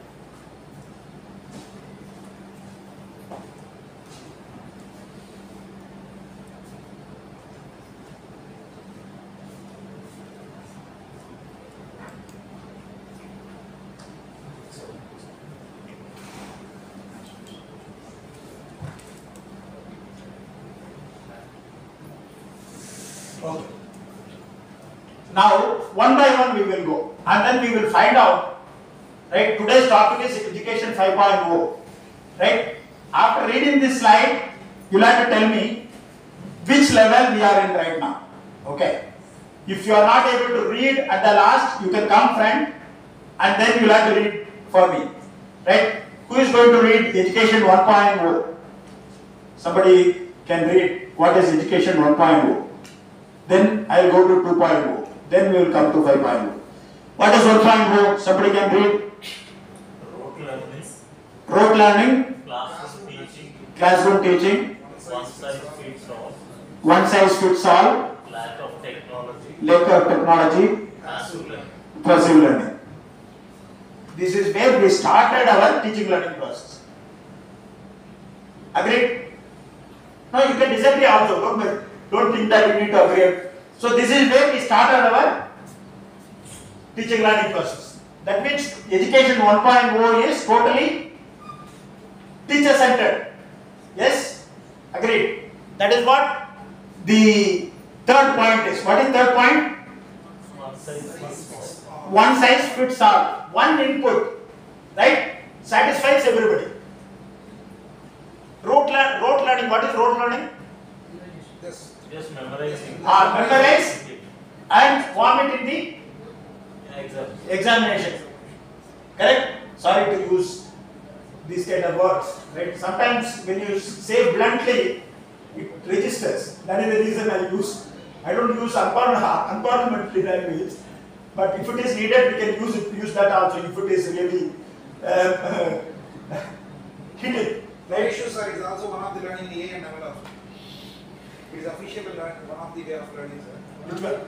H: Okay. Now, one by one we will go, and then we will find out, right? Today's topic is Education 5.0, right? After reading this slide, you'll have to tell me which level we are in right now, okay? If you are not able to read at the last, you can come front, and then you'll have to read for me, right? Who is going to read Education 1.0? Somebody can read what is Education 1.0. Then I'll go to 2.0. Then we will come to 5.0. What is 1.0? Somebody can read?
C: Rote learning,
H: Rote learning,
C: classroom teaching,
H: classroom teaching,
C: one size fits all,
H: one size fits all,
C: lack of technology,
H: lack of technology,
C: passive learning.
H: passive learning. This is where we started our teaching learning process. Agreed? No, you can disagree also. Don't think that you need to agree. So this is where we started our teaching learning process. That means education 1.0 is totally teacher centered. Yes? Agreed. That is what the third point is. What is third point?
C: One size fits all.
H: One size fits all. One input, right? Satisfies everybody. Rote learning. What is rote learning?
C: Just memorizing.
H: Memorize and form it in the
C: Exam.
H: examination. Correct? Sorry to use these kind of words. Right? Sometimes when you say bluntly, it registers. That is the reason I don't use unparliamentary language. But if it is needed, we can use that also. If it is really hidden.
F: The issue, sir, is also one of the learning the A and ML also. It is official one of the way of learning, sir.
H: Which one?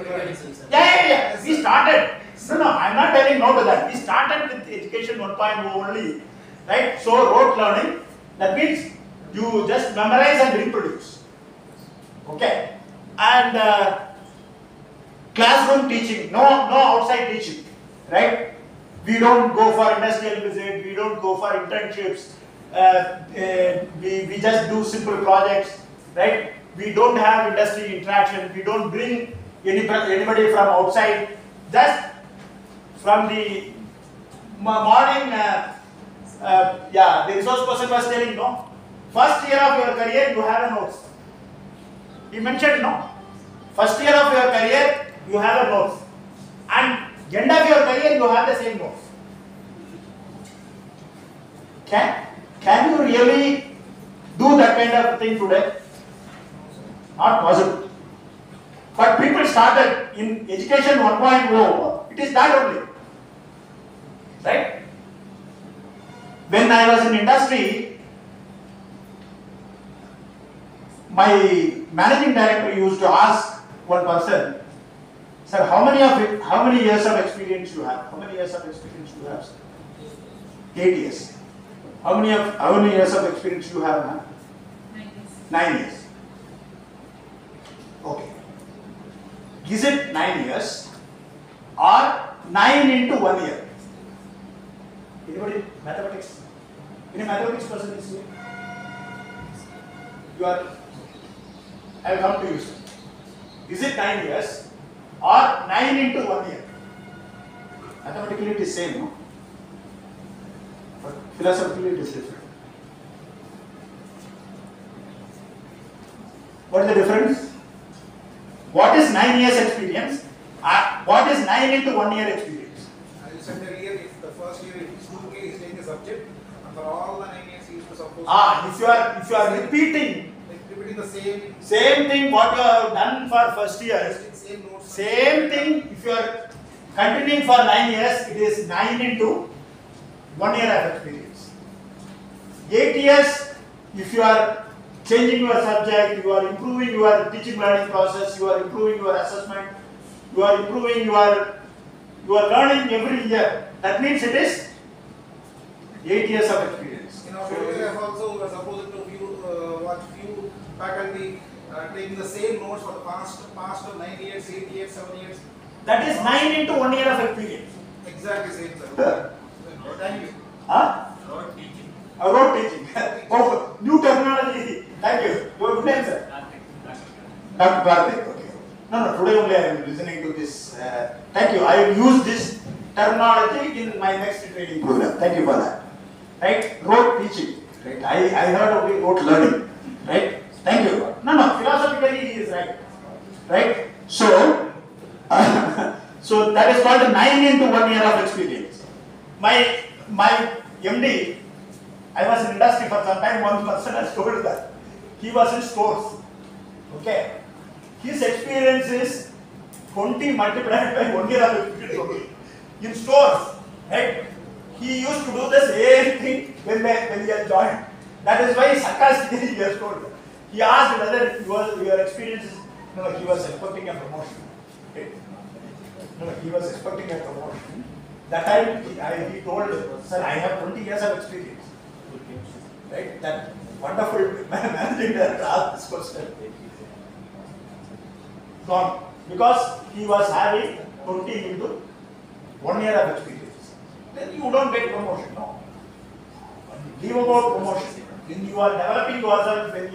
G: Mechanism, sir.
H: Yeah. We started. No, I'm not telling no to that. We started with education 1.0 only. Right? So, rote learning, that means you just memorize and reproduce. Okay? And classroom teaching, no outside teaching. Right? We don't go for industrial visit, we don't go for internships. We just do simple projects. Right? We don't have industry interaction. We don't bring anybody from outside. Just from the morning, the resource person was telling, no, first year of your career you have a notes. He mentioned, no, first year of your career you have a notes, and end of your career you have the same notes. Can you really do that kind of thing today? Not possible. But people started in education 1.0, it is that only. Right? When I was in industry, my managing director used to ask one person, sir, how many years of experience you have? How many years of experience you have, sir? 8 years. How many years of experience you have, ma'am? 9 years. Okay. Is it 9 years or 9 into 1 year? Anybody? Mathematics? Any mathematics person is here? I will come to you, sir. Is it 9 years or 9 into 1 year? Mathematically it is same, no? But philosophically it is different. What is the difference? What is 9 years experience? What is 9 into 1 year experience?
F: As you said earlier, if the first year is is taking a subject, and for all the 9 years he is supposed to.
H: If you are repeating
F: the
H: same thing what you have done for first year,
F: same notes.
H: same thing if you are continuing for 9 years, it is 9 into 1 year of experience. 8 years, if you are changing your subject, you are improving your teaching learning process, you are improving your assessment, you are improving your learning every year. That means it is 8 years of experience.
F: In our way, I have also supposed to watch few faculty taking the same notes for the past 9 years, 8 years, 7 years.
H: That is 9 into 1 year of experience.
F: Exactly same, sir. Thank you.
C: Rote teaching.
H: Rote teaching. Oh, new terminology. Thank you. Your good name, sir? Dr. Karthik. Okay. No, today only I am listening to this. Thank you. I will use this terminology in my next training program. Thank you for that. Right? Rote teaching. Right? I heard only rote learning. Right? Thank you. No, philosophically he is right. Right? So, so that is called 9 into 1 year of experience. My MD, I was in industry for some time, one person has told that he was in stores. Okay.
B: his experience is 20 multiplied by 1 year of experience only. In stores, right? He used to do the same thing when he had joined. That is why sarcastically he has told. He asked whether your experience is, no, he was expecting a promotion. Okay? No, he was expecting a promotion. That time he told, sir, I have 20 years of experience. Right? That wonderful managing director asked this question. Gone. Because he was having 20 into 1 year of experience. Then you don't get promotion, no. Leave about promotion. When you are developing yourself, when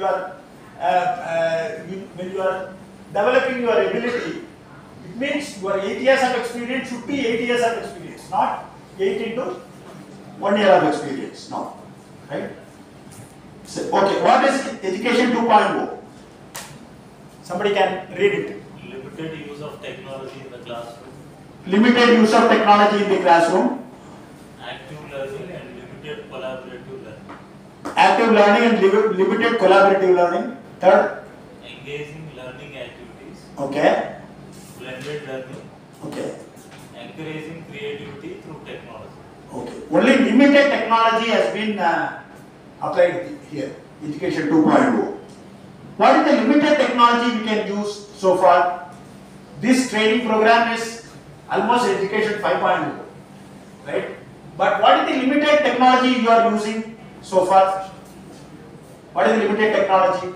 B: you are developing your ability, it means your 8 years of experience should be 8 years of experience, not 8 into 1 year of experience. No. Right? So, okay, what is education 2.0? Somebody can read it.
C: Limited use of technology in the classroom.
H: Limited use of technology in the classroom.
C: Active learning and limited collaborative learning.
H: Active learning and limited collaborative learning. Third.
C: Engaging learning activities.
H: Okay.
C: Blended learning.
H: Okay.
C: Encouraging creativity through technology.
H: Okay. Only limited technology has been applied here. Education 2.0. What is the limited technology we can use so far? This training program is almost education 5.0, right? But what is the limited technology you are using so far? What is the limited technology?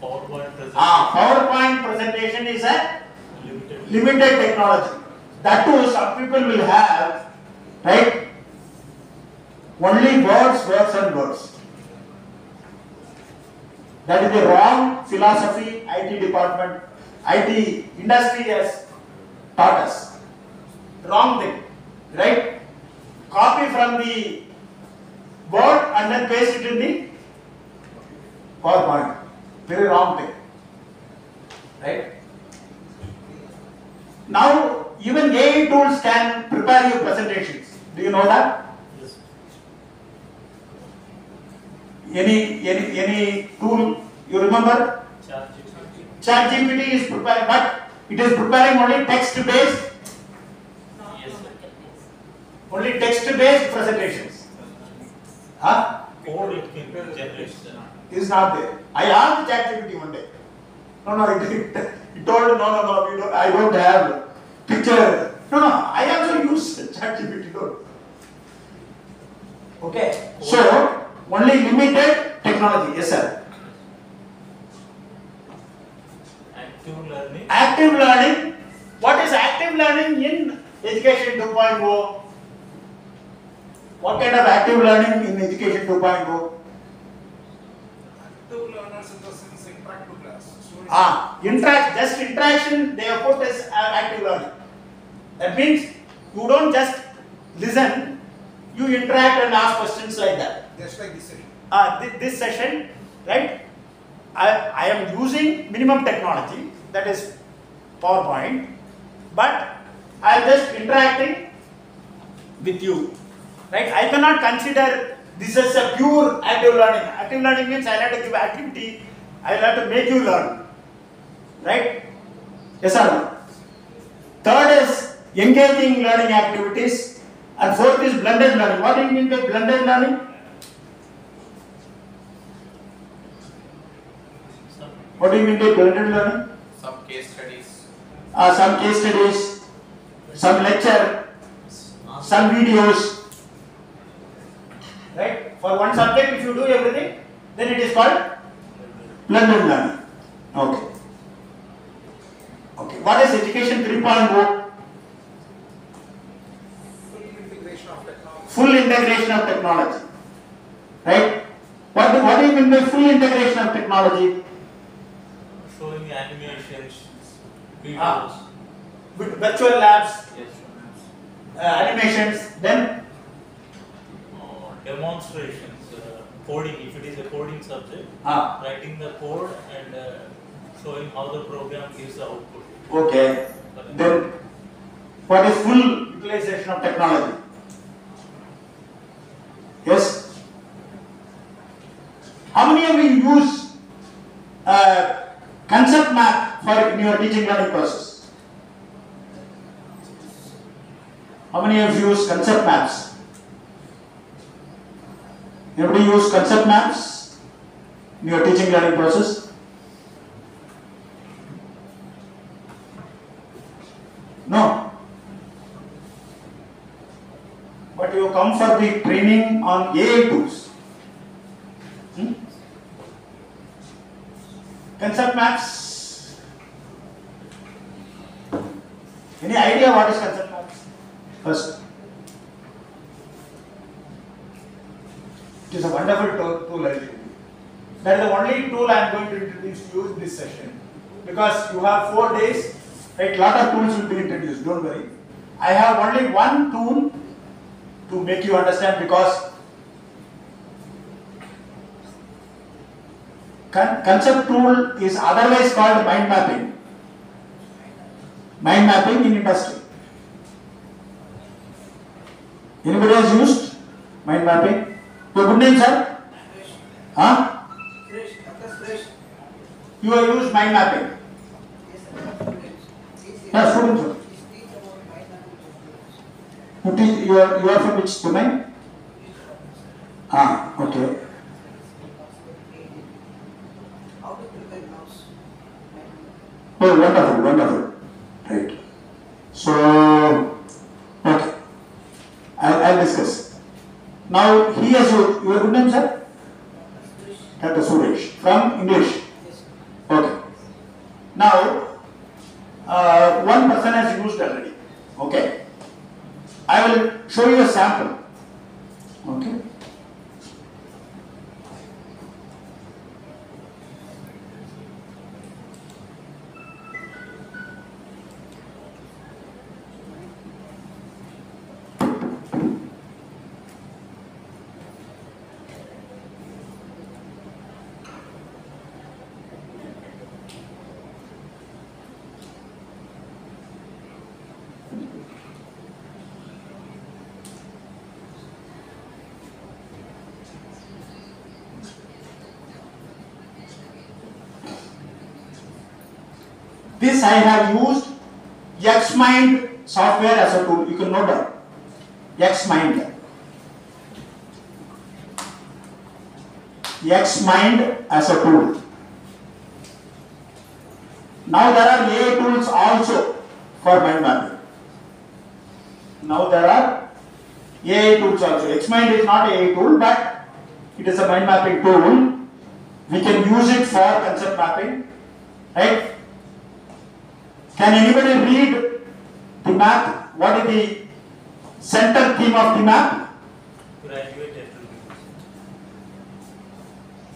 C: PowerPoint presentation.
H: PowerPoint presentation is a limited technology. That too, some people will have, right? Only words and words. That is the wrong philosophy IT department, IT industry has taught us. Wrong thing, right? Copy from the word and then paste it in the PowerPoint. Very wrong thing, right? Now, even AI tools can prepare your presentations. Do you know that?
C: Yes.
H: Any tool you remember? ChatGPT is preparing, but it is preparing only text-based.
C: Yes, sir.
H: Only text-based presentations. Huh?
C: Code it can generate.
H: Is not there. I asked ChatGPT one day. No, it told no, we don't, I don't have picture. No, I also use ChatGPT. No. Okay. So only limited technology. Yes, sir.
C: Active learning.
H: Active learning. What is active learning in education 2.0? What kind of active learning in education 2.0?
F: Active learners in the sense interact to class.
H: Just interaction they have put as active learning. That means you don't just listen, you interact and ask questions like that.
F: Just like this session.
H: This session, right? I am using minimum technology, that is PowerPoint, but I am just interacting with you, right? I cannot consider this as a pure active learning. Active learning means I have to give activity, I have to make you learn, right? Yes or no? Third is engaging learning activities, and fourth is blended learning. What do you mean by blended learning? What do you mean by blended learning?
D: Some case studies.
H: Some lecture, some videos. Right? For one subject, if you do everything, then it is called blended learning. Okay. Okay. What is education 3.0? Full integration of technology. Right? What do you mean by full integration of technology?
C: Showing animations, videos.
H: Virtual labs, animations, then
C: Demonstrations, coding, if it is a coding subject, writing the code and showing how the program gives the output.
H: Okay. Then what is full utilization of technology? Yes? How many of you use concept map for in your teaching learning process? How many of you use concept maps? Anybody use concept maps in your teaching learning process? No. But you come for the training on AI tools. Concept maps. Any idea what is concept maps? First. It is a wonderful tool, I think. That is the only tool I am going to introduce to you in this session. Because you have 4 days, right? Lot of tools will be introduced, don't worry. I have only one tool to make you understand, because concept tool is otherwise called mind mapping. Mind mapping in industry. Anybody has used mind mapping? Your good name, sir? Huh? You have used mind mapping? Yes, student, sir. You are from which domain? Okay. Oh, wonderful, wonderful. Right. So, okay. I'll discuss. Now, he has your good name, sir? Dr. Suresh. From English? Okay. Now, one person has used already. Okay. I will show you a sample. Okay. This I have used XMind software as a tool. You can note down. XMind. XMind as a tool. Now there are AI tools also for mind mapping. Now there are AI tools also. XMind is not an AI tool, but it is a mind mapping tool. We can use it for concept mapping, right? Can anybody read the map? What is the center theme of the map?
C: Graduate attributes.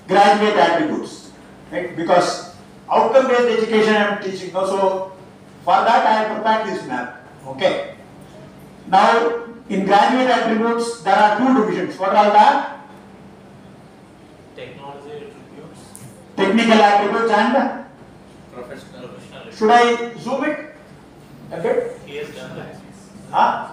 H: Graduate attributes, right? Because outcome-based education I am teaching. So for that I have prepared this map. Okay. Now in graduate attributes there are two divisions. What are that?
C: Technology attributes.
H: Technical attributes and
C: Professional.
H: should I zoom it a bit?
C: He has done that.
H: Huh?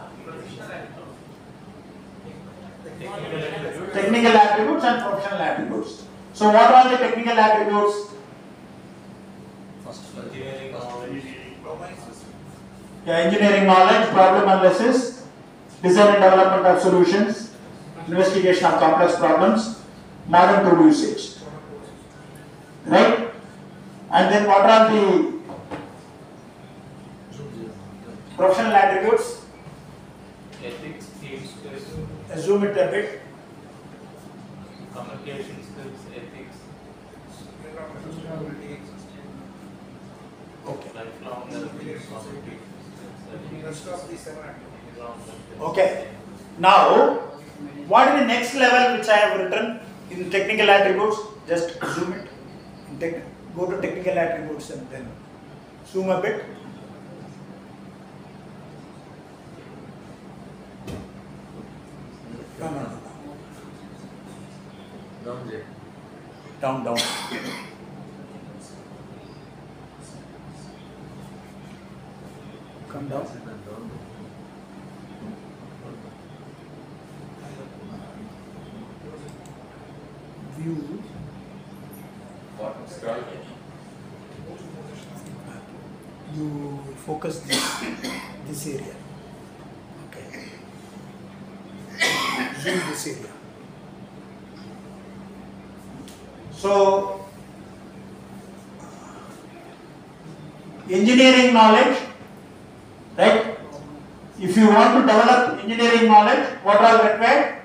H: Technical attributes and professional attributes. So what are the technical attributes?
C: Engineering knowledge.
H: Engineering knowledge, problem analysis, design and development of solutions, investigation of complex problems, modern tool usage. Right? And then what are the professional attributes?
C: Ethics, team skills,
H: Zoom it a bit.
C: communication skills, ethics,
H: Okay.
C: lifelong learning, cognitive
H: Okay. Now, what is the next level which I have written in technical attributes? Just zoom it. Go to technical attributes and then zoom a bit. No. Down. Come down. View.
J: you focus this area. Okay. Zoom this area.
H: So, engineering knowledge, right? If you want to develop engineering knowledge, what are all required?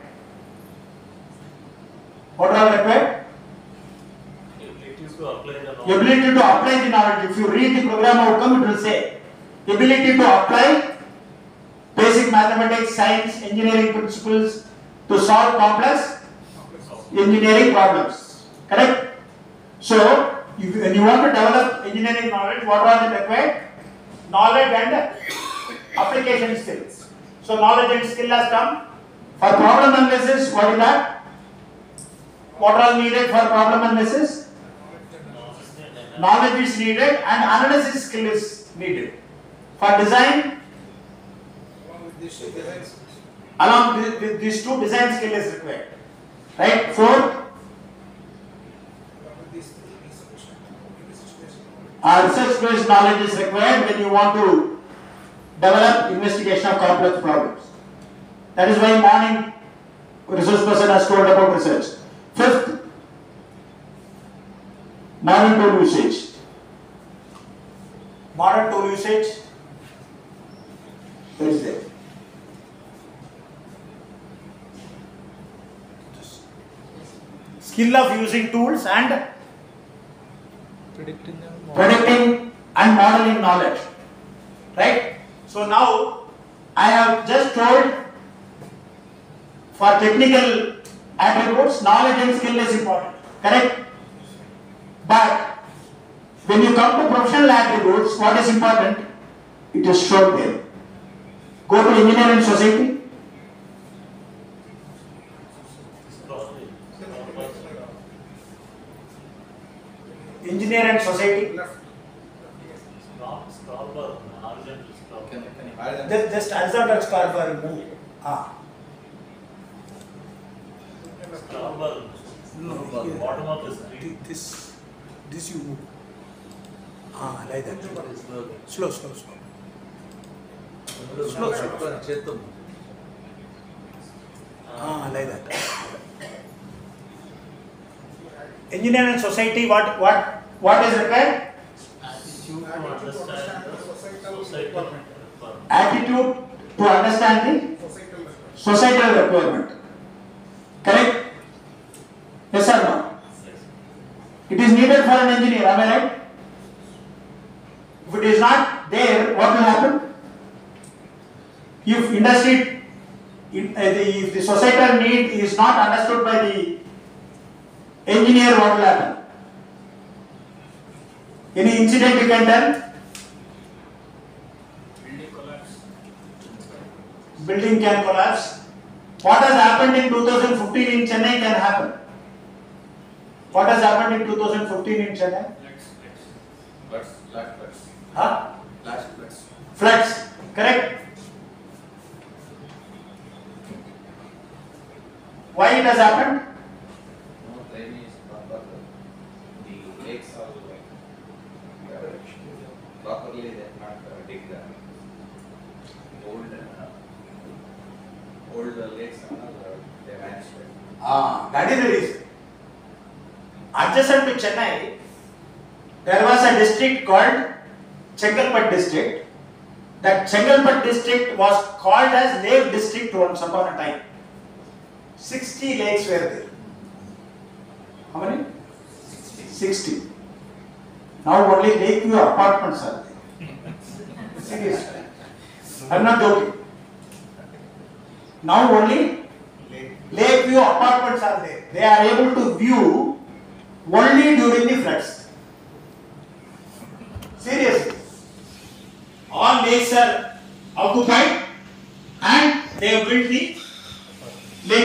H: What are all required? Ability to apply the knowledge. If you read the program outcome, it will say ability to apply basic mathematics, science, engineering principles to solve complex engineering problems. Correct? So, when you want to develop engineering knowledge, what are the required? Knowledge and application skills. So, knowledge and skill has come. For problem analysis, what is that? What are needed for problem analysis? Knowledge is needed and analysis skill is needed. For design, along with these two, design skill is required. Right? Fourth, research based knowledge is required when you want to develop investigation of complex problems. That is why morning resource person has told about research. Fifth, modern tool usage. Modern tool usage. Where is there? Skill of using tools and predicting and modeling knowledge. Right? So now I have just told for technical attributes, knowledge and skill is important. Correct? But when you come to professional attributes, what is important? It is shown there. Go to engineering society. Engineer and society. Just horizontal scroll bar move.
C: Bottom of the screen.
J: This you move. Like that. Slow. Slow. Like that.
H: Engineer and society, what is required?
C: Attitude to understand the societal requirement.
H: Attitude to understand the societal requirement. Correct? Yes or no? It is needed for an engineer, am I right? If it is not there, what will happen? If industry, if the societal need is not understood by the engineer, what will happen? Any incident you can tell? Building can collapse. What has happened in 2015 in Chennai can happen. What has happened in 2015 in Chennai?
D: Floods.
H: Huh?
D: Floods.
H: Floods. Correct? Why it has happened?
D: No drainage is proper. The lakes are like properly they have not dig the old lakes they vanished.
H: That is the reason. Adjacent to Chennai, there was a district called Chengalpattu district. That Chengalpattu district was called as Lake District once upon a time. 60 lakes were there. How many? 60. Now only Lakeview apartments are there. Seriously. I am not joking. Now only Lakeview apartments are there. They are able to view only during the floods. Seriously. All lakes are occupied and they have built the